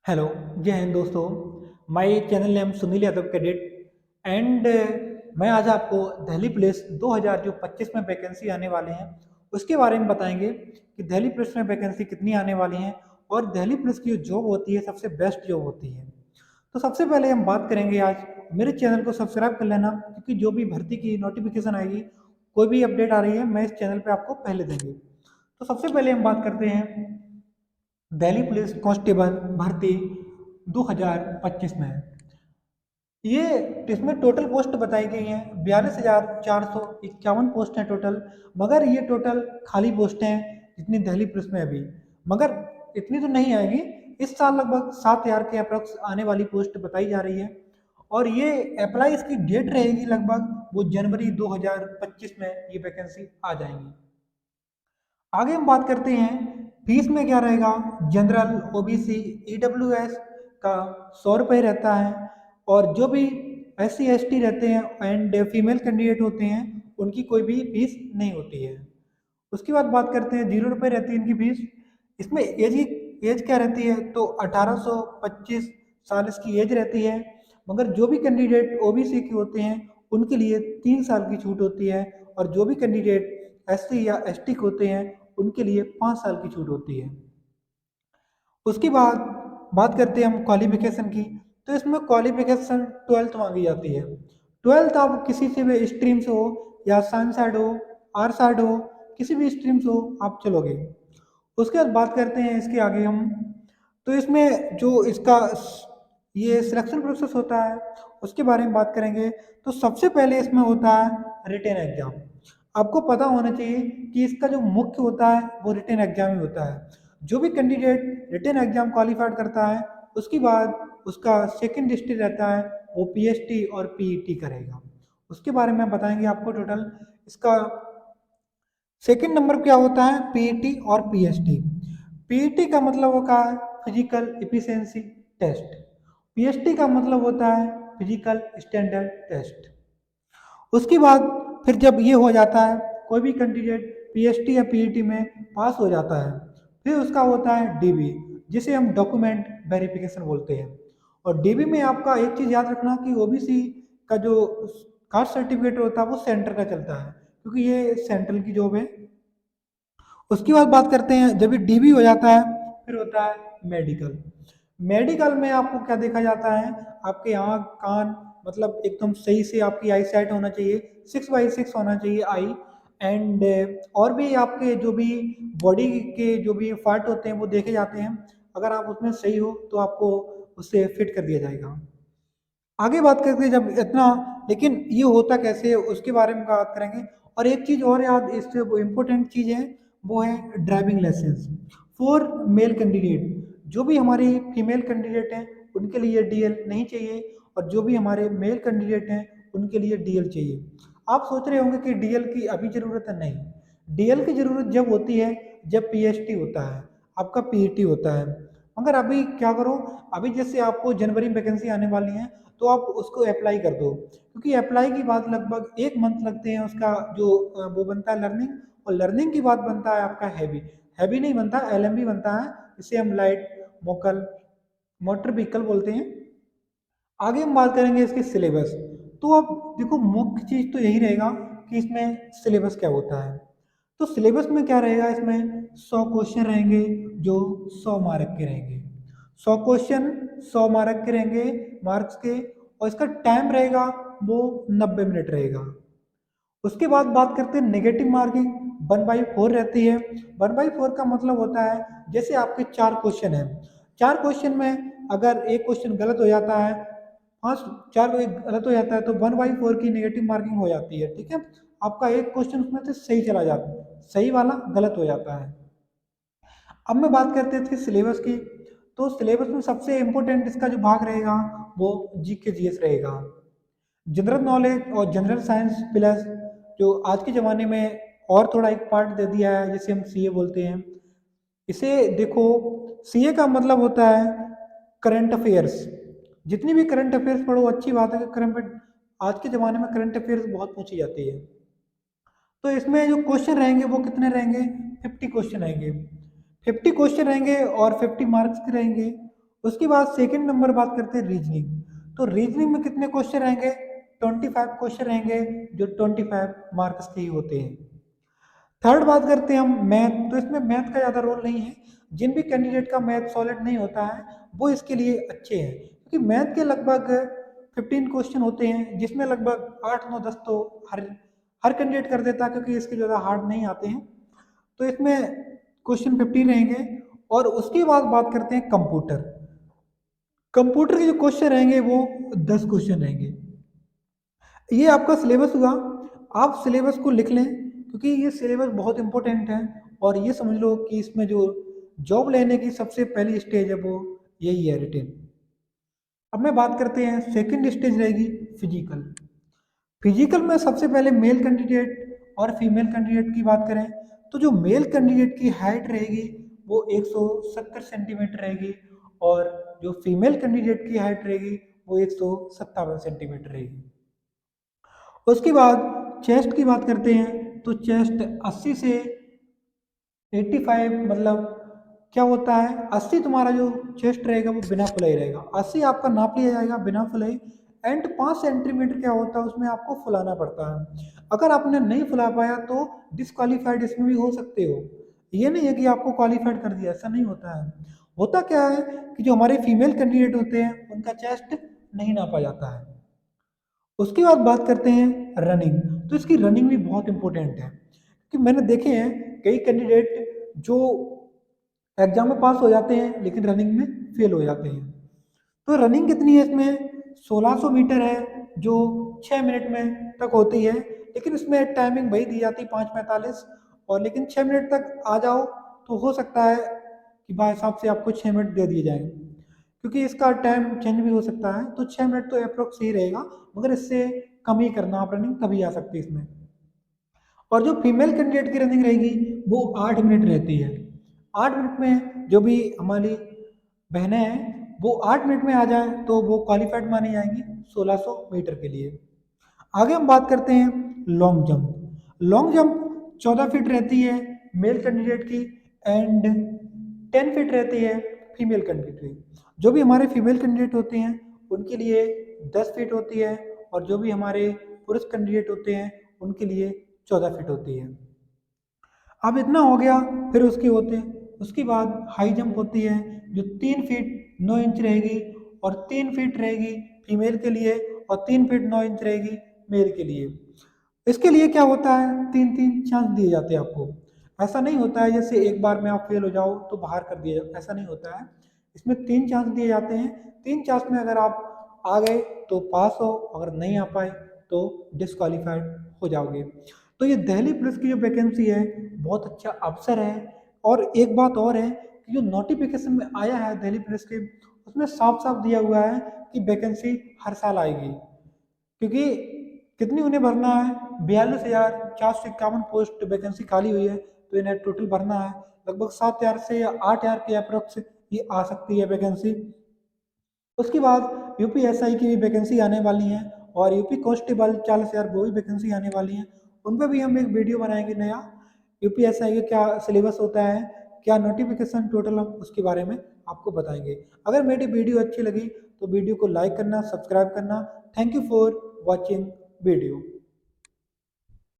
Hello, जय हिंद दोस्तों। My channel name Sunil Yadav cadet and मैं आज आपको दिल्ली पुलिस 2025 में वैकेंसी आने वाले हैं उसके बारे में बताएंगे कि दिल्ली पुलिस में वैकेंसी कितनी आने वाली हैं और दिल्ली पुलिस की जो जॉब होती है सबसे बेस्ट जॉब होती है। तो सबसे पहले हम बात करेंगे आज। मेरे चैनल को सब्सक्राइब कर लेना क्योंकि जो भी भर्ती की नोटिफिकेशन आएगी, कोई भी अपडेट आ रही है, मैं इस चैनल पे आपको पहले देंगे। तो सबसे पहले हम बात करते हैं दिल्ली पुलिस कांस्टेबल भर्ती 2025 में। ये इसमें टोटल पोस्ट बताई गई हैं 42,451 पोस्ट हैं टोटल। मगर ये टोटल खाली पोस्ट हैं जितनी दिल्ली पुलिस में अभी, मगर इतनी तो नहीं आएगी। इस साल लगभग 7,000 के अप्रॉक्स आने वाली पोस्ट बताई जा रही है और ये अप्लाई इसकी डेट रहेगी लगभग वो जनवरी 2025 में ये वैकेंसी आ जाएंगी। आगे हम बात करते हैं फीस में क्या रहेगा। जनरल, ओबीसी, ईडब्ल्यूएस का 100 रुपये रहता है और जो भी SC ST रहते हैं एंड फीमेल कैंडिडेट होते हैं उनकी कोई भी फीस नहीं होती है। उसके बाद बात करते हैं 0 रुपये रहती है इनकी फीस। इसमें एज क्या रहती है तो 1825 साल इसकी एज रहती है। मगर जो भी कैंडिडेट ओबीसी के होते हैं उनके लिए 3 साल की छूट होती है और जो भी कैंडिडेट SC या ST के होते हैं उनके लिए 5 साल की छूट होती है। उसके बाद बात करते हैं हम क्वालिफिकेशन की। तो इसमें क्वालिफिकेशन 12th मांगी जाती है। 12th आप किसी से भी स्ट्रीम से हो, या साइंस साइड हो, आर्ट्स साइड हो, किसी भी स्ट्रीम से हो आप चलोगे। उसके बाद बात करते हैं इसके आगे हम। तो इसमें जो इसका ये सिलेक्शन प्रोसेस होता है उसके बारे में बात करेंगे। तो सबसे पहले इसमें होता है रिटेन एग्जाम। आपको पता होना चाहिए कि इसका जो मुख्य होता है वो रिटेन एग्जाम ही होता है। जो भी कैंडिडेट रिटेन एग्जाम क्वालिफाइड करता है उसके बाद उसका सेकंड स्टेज रहता है वो PST और PET करेगा। उसके बारे में बताएंगे आपको टोटल। इसका सेकंड नंबर क्या होता है PET और PST। PET का मतलब होता है फिजिकल इफिशिएंसी टेस्ट। PST का मतलब होता है फिजिकल स्टैंडर्ड टेस्ट। उसके बाद फिर जब ये हो जाता है, कोई भी कैंडिडेट PST या PET में पास हो जाता है, फिर उसका होता है DB, जिसे हम डॉक्यूमेंट वेरिफिकेशन बोलते हैं। और DB में आपका एक चीज़ याद रखना कि OBC का जो कास्ट सर्टिफिकेट होता है वो सेंटर का चलता है क्योंकि ये सेंट्रल की जॉब है। उसके बाद बात करते हैं जब ये DB हो जाता है फिर होता है मेडिकल। मेडिकल में आपको क्या देखा जाता है, आपके आँख कान मतलब एकदम सही से आपकी आई साइट होना चाहिए, 6/6 होना चाहिए आई। एंड और भी आपके जो भी बॉडी के जो भी पार्ट होते हैं वो देखे जाते हैं। अगर आप उसमें सही हो तो आपको उससे फिट कर दिया जाएगा। आगे बात करते हैं जब इतना, लेकिन ये होता कैसे है उसके बारे में बात करेंगे। और एक चीज़ और याद, इससे वो इम्पोर्टेंट चीज़ है वो है driving licence for male candidate. जो भी हमारी फीमेल कैंडिडेट हैं उनके लिए DL नहीं चाहिए और जो भी हमारे मेल कैंडिडेट हैं उनके लिए DL चाहिए। आप सोच रहे होंगे कि DL की अभी ज़रूरत है, नहीं। DL की ज़रूरत जब होती है जब PST होता है, आपका PET होता है। मगर अभी क्या करो, अभी जैसे आपको जनवरी में वैकेंसी आने वाली है तो आप उसको अप्लाई कर दो क्योंकि अप्लाई की बात लगभग 1 मंथ लगते हैं उसका जो वो बनता है लर्निंग। और लर्निंग की बात बनता है आपका हैवी, हैवी नहीं बनता, LMB बनता है। इसे हम लाइट मोकल मोटर व्हीकल बोलते हैं। आगे हम बात करेंगे इसके सिलेबस। तो अब देखो मुख्य चीज़ तो यही रहेगा कि इसमें सिलेबस क्या होता है। तो सिलेबस में क्या रहेगा, इसमें 100 क्वेश्चन रहेंगे जो 100 मार्क के रहेंगे। 100 क्वेश्चन 100 मार्क के रहेंगे, मार्क्स के। और इसका टाइम रहेगा वो 90 मिनट रहेगा। उसके बाद बात करते हैं नेगेटिव मार्किंग 1/4 रहती है। 1/4 का मतलब होता है जैसे आपके 4 क्वेश्चन हैं, 4 क्वेश्चन में अगर एक क्वेश्चन गलत हो जाता है, पाँच 4 गलत हो जाता है तो 1/4 की नेगेटिव मार्किंग हो जाती है। ठीक है, आपका एक क्वेश्चन उसमें से सही चला जाता है, सही वाला गलत हो जाता है। अब मैं बात करते हैं इसके सिलेबस की। तो सिलेबस में सबसे इम्पोर्टेंट इसका जो भाग रहेगा वो GK GS रहेगा। जनरल नॉलेज और जनरल साइंस प्लस जो आज के ज़माने में और थोड़ा एक पार्ट दे दिया है जिसे हम CA बोलते हैं। इसे देखो, CA का मतलब होता है करंट अफेयर्स। जितनी भी करंट अफेयर्स पढ़ो अच्छी बात है कि करंट, आज के ज़माने में करंट अफेयर्स बहुत पूछी जाती है। तो इसमें जो क्वेश्चन रहेंगे वो कितने रहेंगे, 50 क्वेश्चन रहेंगे। 50 क्वेश्चन रहेंगे और 50 मार्क्स के रहेंगे। उसके बाद सेकंड नंबर बात करते हैं रीजनिंग। तो रीजनिंग में कितने क्वेश्चन रहेंगे? 25 क्वेश्चन रहेंगे, जो 25 मार्क्स के ही होते हैं। थर्ड बात करते हैं हम मैथ। तो इसमें मैथ का ज़्यादा रोल नहीं है। जिन भी कैंडिडेट का मैथ सॉलिड नहीं होता है वो इसके लिए अच्छे हैं, क्योंकि मैथ के लगभग 15 क्वेश्चन होते हैं, जिसमें लगभग 8 9 10 तो हर हर कैंडिडेट कर देता है, क्योंकि इसके ज़्यादा हार्ड नहीं आते हैं। तो इसमें क्वेश्चन 15 रहेंगे। और उसके बाद बात करते हैं कंप्यूटर। कंप्यूटर के जो क्वेश्चन रहेंगे वो 10 क्वेश्चन रहेंगे। ये आपका सिलेबस हुआ। आप सिलेबस को लिख लें, क्योंकि ये सिलेबस बहुत इंपॉर्टेंट है। और ये समझ लो कि इसमें जो जॉब लेने की सबसे पहली स्टेज है वो यही है, रिटेन। अब मैं बात करते हैं सेकंड स्टेज रहेगी फिजिकल। फिजिकल में सबसे पहले मेल कैंडिडेट और फीमेल कैंडिडेट की बात करें, तो जो मेल कैंडिडेट की हाइट रहेगी वो 170 सेंटीमीटर रहेगी, और जो फीमेल कैंडिडेट की हाइट रहेगी वो 157 सेंटीमीटर रहेगी। उसके बाद चेस्ट की बात करते हैं, तो चेस्ट 80 से 85, मतलब क्या होता है, 80 तुम्हारा जो चेस्ट रहेगा वो बिना फुलाई रहेगा, 80 आपका नाप लिया जाएगा बिना फुलाई। एंड 5 सेंटीमीटर क्या होता है उसमें आपको फुलाना पड़ता है। अगर आपने नहीं फुला पाया तो डिसक्वालीफाइड इसमें भी हो सकते हो। ये नहीं है कि आपको क्वालिफाइड कर दिया, ऐसा नहीं होता है। होता क्या है कि जो हमारे फीमेल कैंडिडेट होते हैं उनका चेस्ट नहीं नापा जाता है। उसके बाद बात करते हैं रनिंग। तो इसकी रनिंग भी बहुत इंपॉर्टेंट है, कि मैंने देखे हैं कई कैंडिडेट जो एग्जाम में पास हो जाते हैं लेकिन रनिंग में फेल हो जाते हैं। तो रनिंग कितनी है इसमें? 1600 मीटर है, जो 6 मिनट में तक होती है। लेकिन इसमें टाइमिंग वही दी जाती है 5:45, और लेकिन 6 मिनट तक आ जाओ तो हो सकता है कि भाई साहब से आपको 6 मिनट दे दिए जाएंगे, क्योंकि इसका टाइम चेंज भी हो सकता है। तो 6 मिनट तो अप्रोक्स ही रहेगा, मगर इससे कम ही करना आप रनिंग, तभी आ सकती है इसमें। और जो फीमेल कैंडिडेट की रनिंग रहेगी वो 8 मिनट रहती है। 8 मिनट में जो भी हमारी बहनें हैं वो 8 मिनट में आ जाए तो वो क्वालिफाइड मानी जाएंगी 1600 मीटर के लिए। आगे हम बात करते हैं long jump. Long jump 14 feet रहती है मेल कैंडिडेट की, एंड 10 फीट रहती है फीमेल कैंडिडेट की। जो भी हमारे फीमेल कैंडिडेट होते हैं उनके लिए 10 फीट होती है, और जो भी हमारे पुरुष कैंडिडेट होते हैं उनके लिए 14 फीट होती है। अब इतना हो गया, फिर उसके बाद हाई जंप होती है, जो 3 फीट 9 इंच रहेगी, और 3 फीट रहेगी फीमेल के लिए, और 3 फीट 9 इंच रहेगी मेल के लिए। इसके लिए क्या होता है, 3 3 चांस दिए जाते हैं आपको। ऐसा नहीं होता है जैसे एक बार में आप फेल हो जाओ तो बाहर कर दिया जाए, ऐसा नहीं होता है। इसमें 3 चांस दिए जाते हैं। 3 चांस में अगर आप आ गए तो पास हो, अगर नहीं आ पाए तो डिस्क्वालीफाइड हो जाओगे। तो ये दिल्ली पुलिस की जो वैकेंसी है बहुत अच्छा अवसर है। और एक बात और है कि जो नोटिफिकेशन में आया है दिल्ली पुलिस के, उसमें साफ साफ दिया हुआ है कि वैकेंसी हर साल आएगी। क्योंकि कितनी उन्हें भरना है, 42,451 पोस्ट वैकेंसी खाली हुई है, तो इन्हें टोटल भरना है लगभग 7,000 से या 8,000 के अप्रोक्स ये आ सकती है वैकेंसी। उसके बाद यूपीएसआई की भी वैकेंसी आने वाली है, और यूपी कांस्टेबल 40,000 वो भी वैकेंसी आने वाली है। उन पर भी हम एक वीडियो बनाएंगे नया, यूपीएसआई का क्या सिलेबस होता है, क्या नोटिफिकेशन टोटल, हम उसके बारे में आपको बताएंगे। अगर मेरी वीडियो अच्छी लगी तो वीडियो को लाइक करना, सब्सक्राइब करना। Thank you for watching video.